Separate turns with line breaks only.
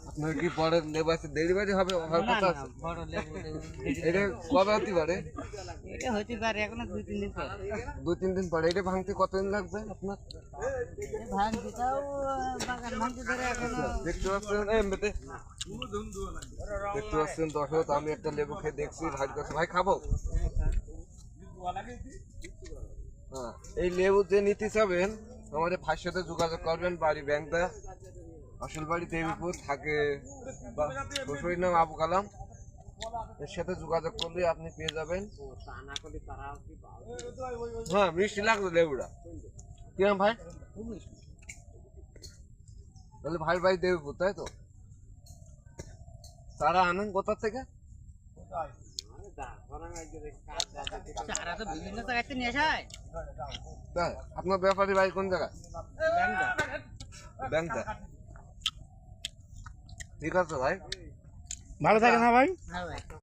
আপনার কি পরে লেবু আছে ডেলিভারি হবে ওভার কথা আছে এটা কবে হতে পারে
এটা হতে পারে এখনো 2-3 দিন পরে
2-3 দিন পরে এটা ভাঙতে কতদিন লাগবে আপনার
ভাঙতেও বাগান ভাঙতে ধরে এখনো
দেখতে পাচ্ছেন দেখতে পাচ্ছেন দর্শক আমি একটা লেবু খেয়ে দেখছি ভাই কাছে ভাই খাবো হ্যাঁ এই লেবু যে নিতে চাবেন আমাদের ভাইয়ের সাথে যোগাযোগ করবেন বাড়ি ব্যাংকটা আসল বাড়ি দেবীপুর থাকে শ্বশুরের নাম আবু কালাম এর সাথে যোগাযোগ করলে আপনি পেয়ে যাবেন হ্যাঁ মিষ্টি লাগবে লেবুটা কিরম ভাই তাহলে ভাই ভাই দেবীপুর তাই তো তারা আনেন কোথা থেকে
চারা তো বিভিন্ন জায়গাতে নিয়ে যায়
তাই আপনার ব্যাপারী ভাই কোন জায়গায় ব্যাংকটা ঠিক আছে ভাই
ভালো থাকে না ভাই?
হ্যাঁ ভাই।